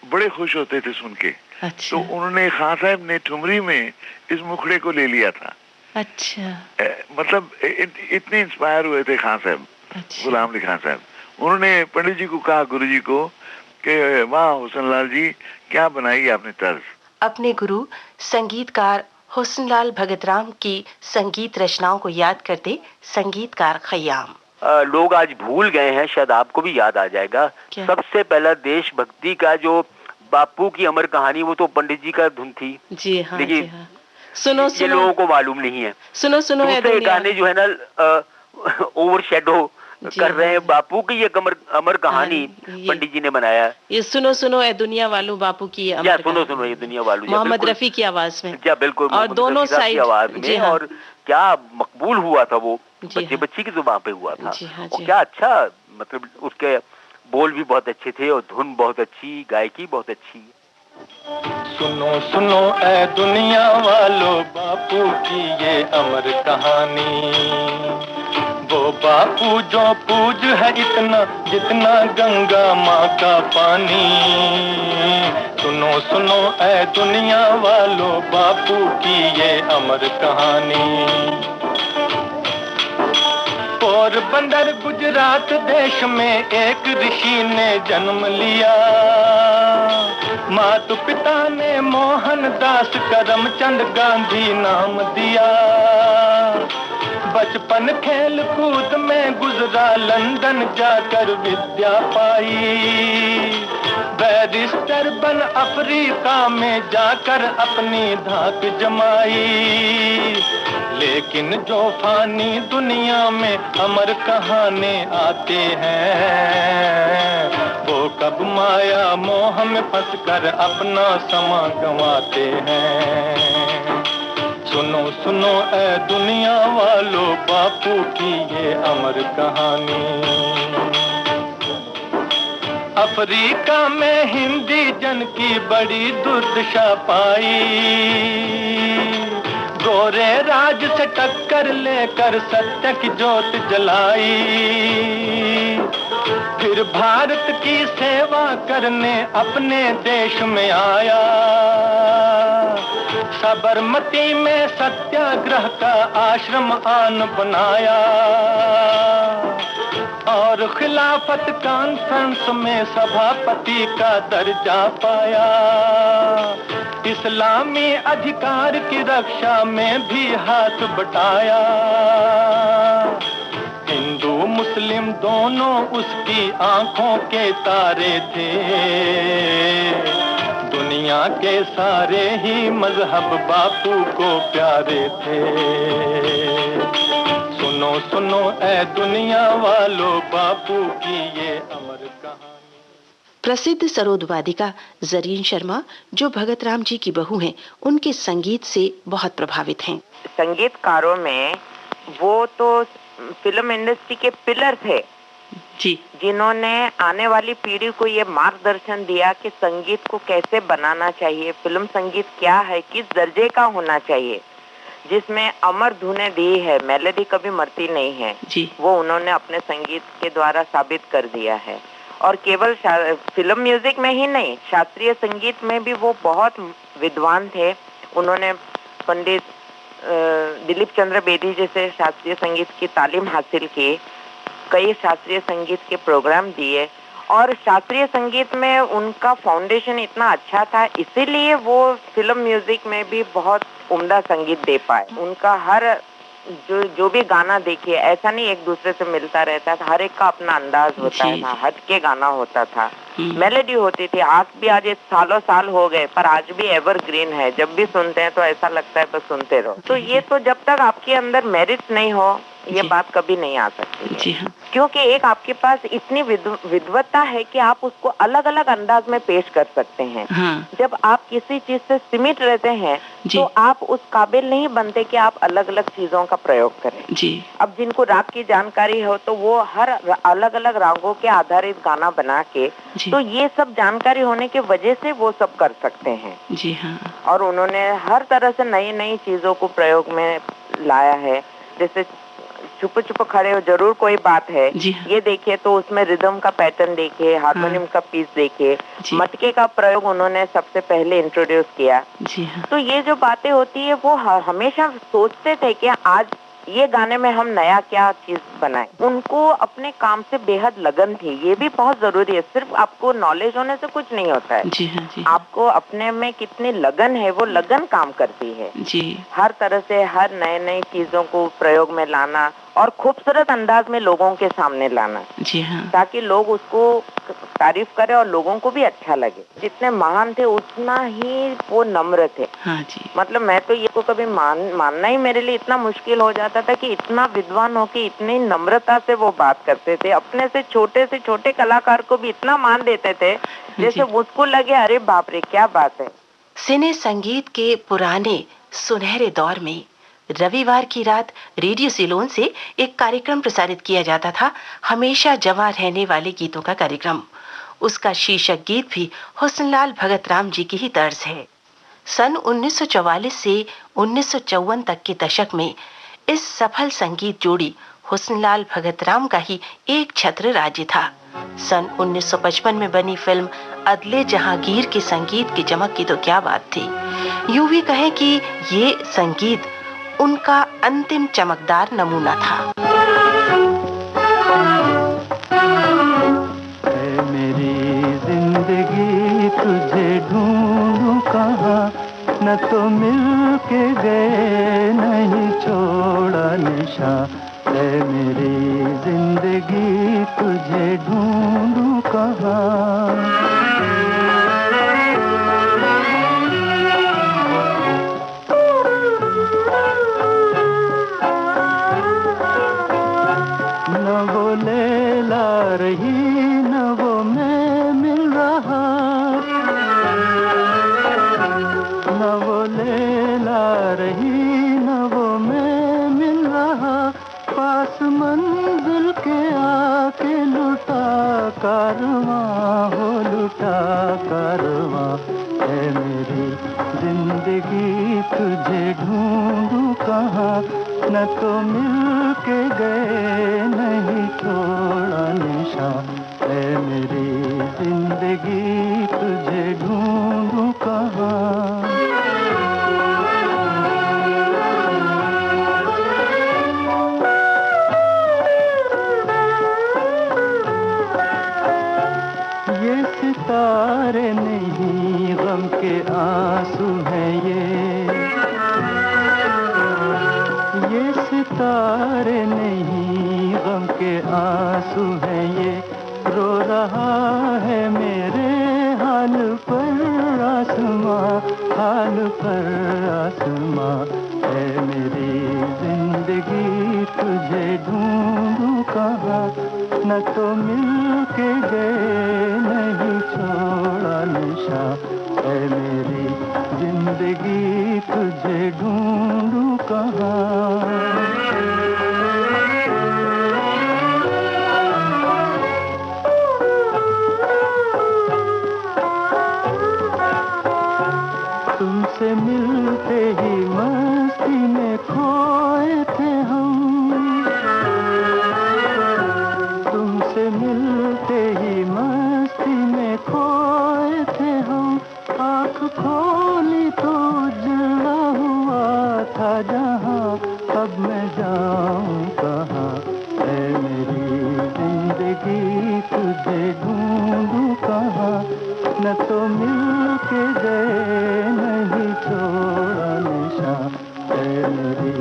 बड़े खुश होते थे सुन के। अच्छा, तो उन्होंने खान साहब ने ठुमरी में इस मुखड़े को ले लिया था। अच्छा, मतलब इतने इंस्पायर हुए थे खान साहब, अच्छा। गुलाम अली खान साहब। उन्होंने पंडित जी को कहा, गुरु जी को, कि वाह हुसन लाल जी, क्या बनाई आपने तर्ज। अपने गुरु संगीतकार हुस्नलाल भगतराम की संगीत रचनाओं को याद करते संगीतकार खयाम। लोग आज भूल गए हैं, शायद आपको भी याद आ जाएगा। क्या? सबसे पहला देशभक्ति का जो बापू की अमर कहानी, वो तो पंडित जी का धुन थी। जी हाँ, देखिए, जी हाँ। सुनो ये सुनो, लोगों को मालूम नहीं है। सुनो सुनो है दूसरे दुनिया। गाने जो है ना ओवर शेडो कर रहे हैं बापू की ये अमर कहानी पंडित जी ने बनाया। ये सुनो सुनो ए दुनिया वालों बापू की ये या सुनो सुनो ये दुनिया वालों, मोहम्मद रफी की आवाज में। क्या बिल्कुल, और दोनों साइड आवाज में। हाँ। और क्या मकबूल हुआ था वो, बच्चे हाँ। बच्ची की जुबान पे हुआ था। जी हाँ, और जी क्या अच्छा, मतलब उसके बोल भी बहुत अच्छे थे और धुन बहुत अच्छी, गायकी बहुत अच्छी। सुनो सुनो ऐ दुनिया वालों, बापू की ये अमर कहानी। वो बापू जो पूज है इतना जितना गंगा माँ का पानी। सुनो सुनो ऐ दुनिया वालों, बापू की ये अमर कहानी। पोरबंदर गुजरात देश में एक ऋषि ने जन्म लिया। माता पिता ने मोहनदास करमचंद गांधी नाम दिया। बचपन खेल कूद में गुजरा, लंदन जाकर विद्या पाई। बैरिस्टर बन अफ्रीका में जाकर अपनी धाक जमाई। लेकिन जो फानी दुनिया में अमर कहानी आते हैं, वो कब माया मोह में फंसकर अपना समा गंवाते हैं। सुनो सुनो ऐ दुनिया वालों, बापू की ये अमर कहानी। अफ्रीका में हिंदी जन की बड़ी दुर्दशा पाई। गोरे राज से टक्कर लेकर सत्य की ज्योत जलाई। फिर भारत की सेवा करने अपने देश में आया। साबरमती में सत्याग्रह का आश्रम आन बनाया। और खिलाफत कॉन्फ्रेंस में सभापति का दर्जा पाया। इस्लामी अधिकार की रक्षा में भी हाथ बटाया। हिंदू मुस्लिम दोनों उसकी आंखों के तारे थे। दुनिया के सारे ही मजहब बापू को प्यारे थे। सुनो सुनो ऐ दुनिया वालों, बापू की ये अमर कहानी। प्रसिद्ध सरोद वादिका जरीन शर्मा, जो भगत राम जी की बहू हैं, उनके संगीत से बहुत प्रभावित हैं। संगीतकारों में वो तो फिल्म इंडस्ट्री के पिलर थे जी, जिन्होंने आने वाली पीढ़ी को ये मार्गदर्शन दिया कि संगीत को कैसे बनाना चाहिए, फिल्म संगीत क्या है, किस दर्जे का होना चाहिए, जिसमें अमर धुनें दी है, मेलोडी कभी मरती नहीं है जी। वो उन्होंने अपने संगीत के द्वारा साबित कर दिया है। और केवल फिल्म म्यूजिक में ही नहीं, शास्त्रीय संगीत में भी वो बहुत विद्वान थे। उन्होंने पंडित दिलीप चंद्र बेदी जैसे शास्त्रीय संगीत की तालीम हासिल की, कई शास्त्रीय संगीत के प्रोग्राम दिए और शास्त्रीय संगीत में उनका फाउंडेशन इतना अच्छा था, इसीलिए वो फिल्म म्यूजिक में भी बहुत उम्दा संगीत दे पाए। उनका हर जो भी गाना देखिए, ऐसा नहीं एक दूसरे से मिलता रहता था, हर एक का अपना अंदाज होता था, हट के गाना होता था, मेलोडी होती थी। आज भी, आज सालों साल हो गए पर आज भी एवरग्रीन है, जब भी सुनते हैं तो ऐसा लगता है तो सुनते रहो। तो ये तो जब तक आपके अंदर मेरिट नहीं हो ये बात कभी नहीं आ सकती है। जी हाँ। क्योंकि एक आपके पास इतनी विद्वत्ता है कि आप उसको अलग अलग अंदाज में पेश कर सकते हैं। हाँ। जब आप किसी चीज से सीमित रहते हैं तो आप उस काबिल नहीं बनते कि आप अलग अलग चीजों का प्रयोग करें। जी। अब जिनको राग की जानकारी हो तो वो हर अलग अलग रागों के आधारित गाना बना के, तो ये सब जानकारी होने की वजह से वो सब कर सकते हैं। जी हाँ। और उन्होंने हर तरह से नई नई चीजों को प्रयोग में लाया है। जैसे छुप छुप खड़े हो जरूर कोई बात है, ये देखिए तो उसमें रिदम का पैटर्न देखिए, हारमोनियम का पीस देखिए, मटके का प्रयोग उन्होंने सबसे पहले इंट्रोड्यूस किया। जी हाँ। तो ये जो बातें होती है वो हमेशा सोचते थे कि आज ये गाने में हम नया क्या चीज बनाएं। उनको अपने काम से बेहद लगन थी, ये भी बहुत जरूरी है। सिर्फ आपको नॉलेज होने से कुछ नहीं होता है। जी हाँ, जी। आपको अपने में कितनी लगन है, वो लगन काम करती है। जी। हर तरह से हर नए नई चीजों को प्रयोग में लाना और खूबसूरत अंदाज में लोगों के सामने लाना। जी हाँ। ताकि लोग उसको तारीफ करें और लोगों को भी अच्छा लगे। जितने महान थे उतना ही वो नम्र थे। हाँ जी। मतलब मैं तो ये को कभी मानना ही मेरे लिए इतना मुश्किल हो जाता था कि इतना विद्वान हो के इतनी नम्रता से वो बात करते थे। अपने से छोटे कलाकार को भी इतना मान देते थे जैसे उसको लगे अरे बाप रे क्या बात है। सिने संगीत के पुराने सुनहरे दौर में रविवार की रात रेडियो सिलोन से एक कार्यक्रम प्रसारित किया जाता था, हमेशा जवां रहने वाले गीतों का कार्यक्रम। उसका शीर्षक गीत भी हुस्नलाल भगत राम जी की ही तर्ज है। सन 1944 से 1954 तक के दशक में इस सफल संगीत जोड़ी हुस्नलाल भगत राम का ही एक छत्र राज्य था। सन 1955 में बनी फिल्म अदले जहांगीर के संगीत की चमक की तो क्या बात थी। यूं भी कहें कि ये संगीत उनका अंतिम चमकदार नमूना था। मेरी जिंदगी तुझे ढूंढूं कहाँ, न तो मिल के गए नहीं छोड़ा निशान। मेरी जिंदगी तुझे ढूंढूं कहाँ। रही न वो मैं मिल रहा, न वो लैला रही न वो मैं मिल रहा। पास मंजिल के आके लुटा कारवां हो, लुटा कारवां। है मेरी जिंदगी तुझे ढूंढूं कहाँ, न तो मिल के गए नहीं छोड़ा निशान। है मेरी जिंदगी तुझे ढूंढूं कहाँ। ये सितारे नहीं गम के आंसू हैं, ये सितारे नहीं गम के आंसू हैं। ये रो रहा है मेरे हाल पर आसमां, हाल पर आसमां। है मेरी जिंदगी तुझे ढूंढूं कहाँ, न तो मिल के गए नहीं निशा, ऐ मेरी जिंदगी तुझे ढूंढूं कहाँ। तुमसे मिलते ही मस्ती में खोए थे हम, तुमसे मिलते ही मस्ती में खोए थे हम। आँख खोली तो उजला हुआ था जहाँ, अब मैं जाऊँ कहाँ, ऐ मेरी जिंदगी तुझे ढूंढूं कहाँ। न तो मिल के गए नहीं छोड़ा निशान, ऐ मेरी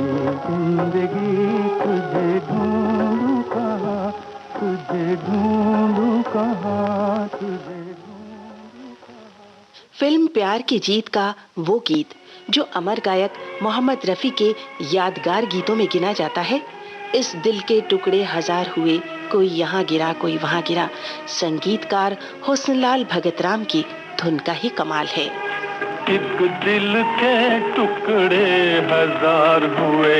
जिंदगी तुझे ढूंढूं कहाँ, तुझे ढूंढूं कहाँ, तुझे ढूंढूं कहाँ। फिल्म प्यार की जीत का वो गीत जो अमर गायक मोहम्मद रफी के यादगार गीतों में गिना जाता है, इस दिल के टुकड़े हजार हुए, कोई यहाँ गिरा कोई वहाँ गिरा, संगीतकार हुस्नलाल भगतराम की धुन का ही कमाल है। एक दिल के टुकड़े हजार हुए,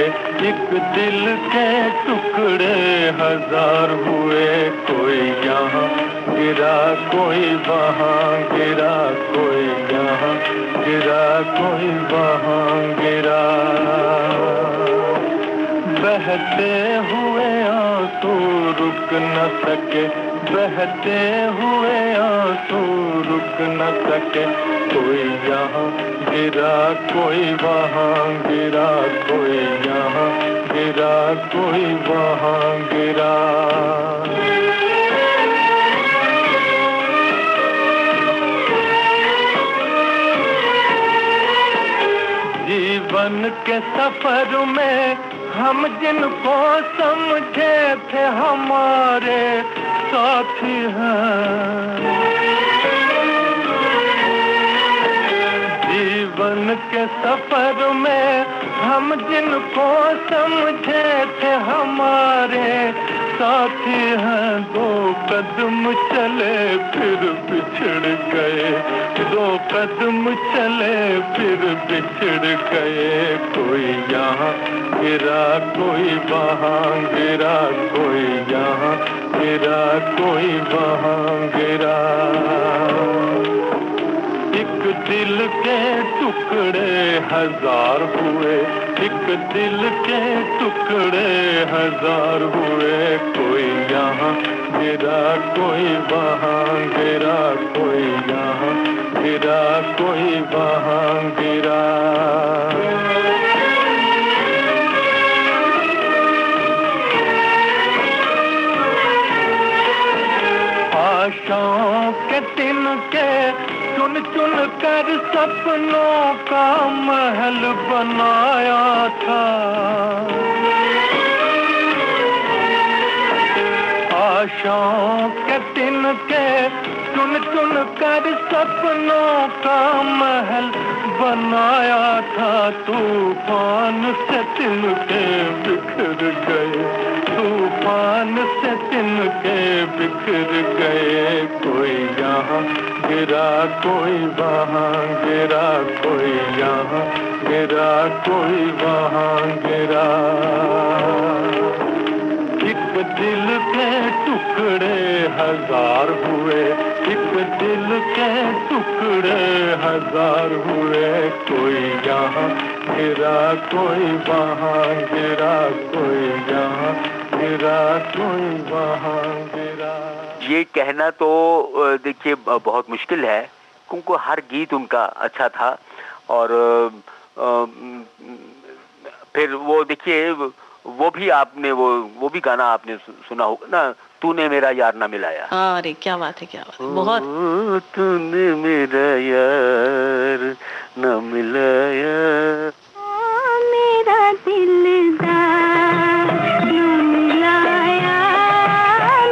एक दिल के टुकड़े हजार हुए, कोई यहाँ गिरा कोई वहाँ गिरा, कोई यहाँ गिरा कोई वहाँ गिरा। बहते हुए आंसू रुक न सके, बहते हुए आंसू रुक न सके, कोई यहाँ गिरा कोई वहाँ गिरा, कोई यहाँ गिरा कोई वहाँ गिरा। जीवन के सफर में हम जिनको समझे थे हमारे साथी हैं, जीवन के सफर में हम जिनको समझे थे हमारे साथी हैं। दो कदम चले फिर बिछड़ गए, दो कदम चले फिर बिछड़ गए, कोई यहाँ गिरा कोई वहाँ गिरा, कोई यहाँ गिरा कोई वहाँ गिरा। एक दिल के टुकड़े हजार हुए, एक दिल के टुकड़े हजार हुए, कोई यहाँ गिरा कोई वहाँ गिरा, कोई यहाँ गिरा कोई वहाँ गिरा। आशाओं के तिनके चुन चुन कर सपनों का महल बनाया था, आशाओं के तिनके चुन चुन कर सपनों का महल बनाया था। तूफान से तिनके बिखर गए, तूफान से तिनके बिखर गए, कोई यहाँ गिरा कोई वहाँ गिरा, कोई यहाँ गिरा कोई वहाँ गिरा। एक दिल के टुकड़े हजार हुए, एक दिल के टुकड़े हजार हुए, कोई यहाँ गिरा कोई वहाँ गिरा, कोई यहाँ गिरा कोई वहाँ गिरा। ये कहना तो देखिए बहुत मुश्किल है, क्योंकि हर गीत उनका अच्छा था। और फिर वो देखिए वो भी आपने वो भी गाना आपने सुना होगा ना, तूने मेरा यार ना मिलाया। अरे क्या बात है, क्या बात है, बहुत। तूने मेरा यार ना मिलाया, मेरा दिलदार ना मिलाया,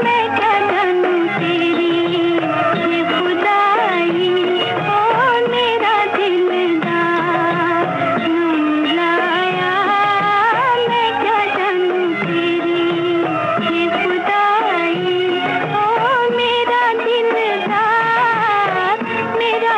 मैं क्या जानूं तेरी ये खुदाई। ओ मेरा दिलदार ना मिलाया, मैं क्या जानूं तेरी ये खुदाई। ओ मेरा दिलदार, मेरा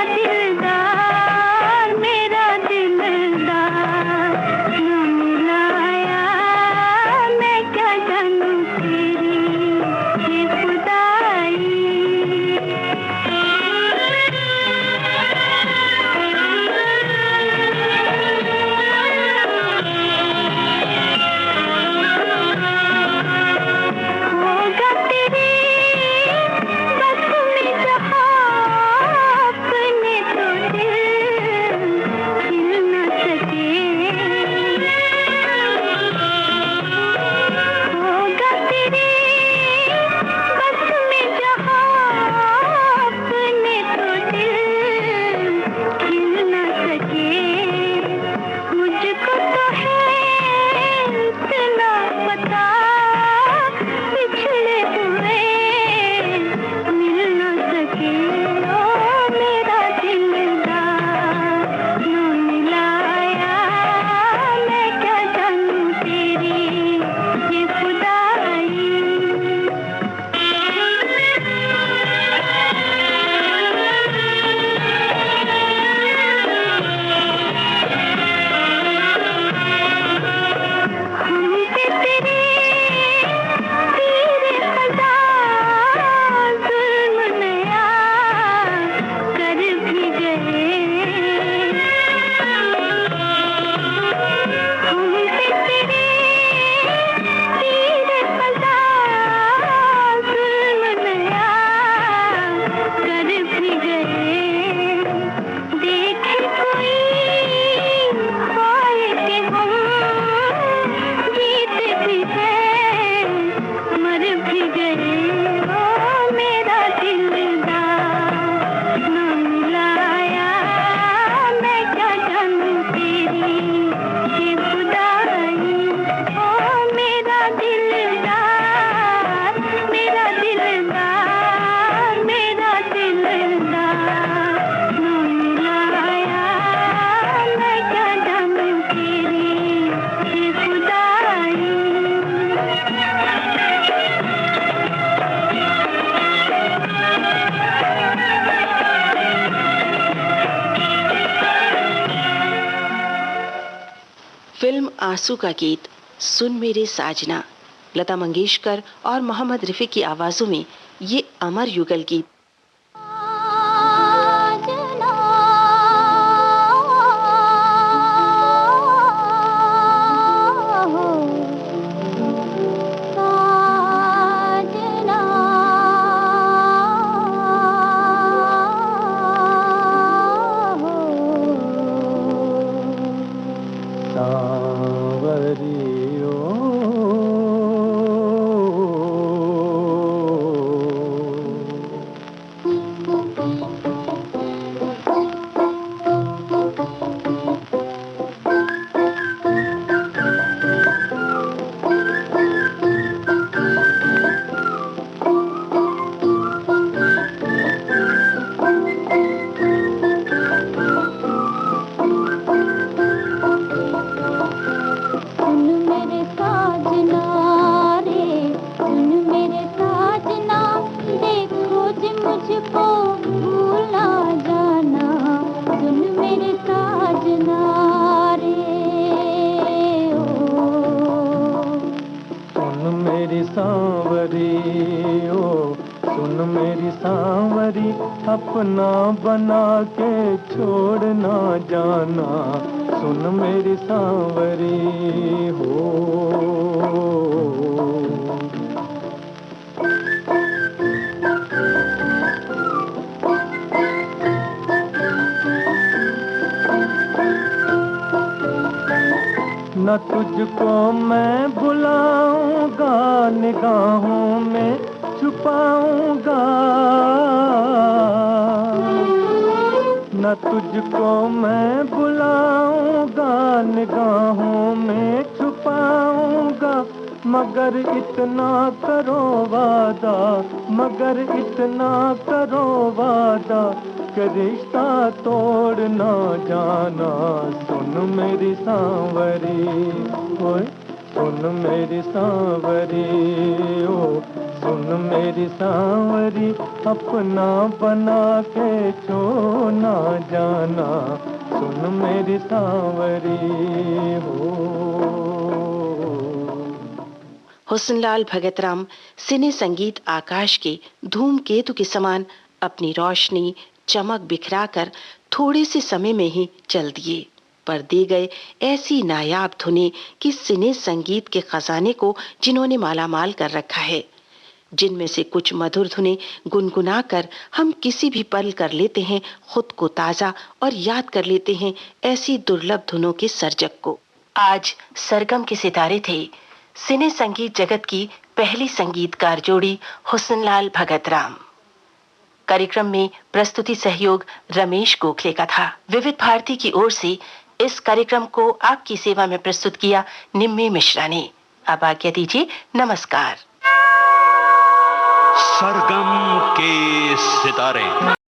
फिल्म आंसू का गीत सुन मेरे साजना, लता मंगेशकर और मोहम्मद रफी की आवाजों में ये अमर युगल गीत अपना बना के छोड़ ना जाना, सुन मेरी सांवरी हो। न तुझको मैं बुलाऊंगा, निगाहों में छुपाऊंगा, न तुझको मैं बुलाऊंगा, निगाहों में छुपाऊंगा, मगर इतना करो वादा, मगर इतना करो वादा कि रिश्ता तोड़ ना जाना, सुन मेरी सांवरी ओए, सुन मेरी सांवरी ओ, सुन मेरी सांवरी, अपना बना के छोड़ ना जाना, सुन मेरी सांवरी हो। हुस्नलाल भगतराम सिने संगीत आकाश के धूमकेतु के समान अपनी रोशनी चमक बिखराकर थोड़े से समय में ही चल दिए, पर दे गए ऐसी नायाब धुनें कि सिने संगीत के खजाने को जिन्होंने मालामाल कर रखा है, जिनमें से कुछ मधुर धुनें गुनगुनाकर हम किसी भी पल कर लेते हैं खुद को ताजा और याद कर लेते हैं ऐसी दुर्लभ धुनों के सर्जक को। आज सरगम के सितारे थे सिने संगीत जगत की पहली संगीतकार जोड़ी हुस्नलाल भगतराम। कार्यक्रम में प्रस्तुति सहयोग रमेश गोखले का था। विविध भारती की ओर से इस कार्यक्रम को आपकी सेवा में प्रस्तुत किया निम्मी मिश्रा ने। अब आज्ञा दीजिए, नमस्कार। सरगम के सितारे।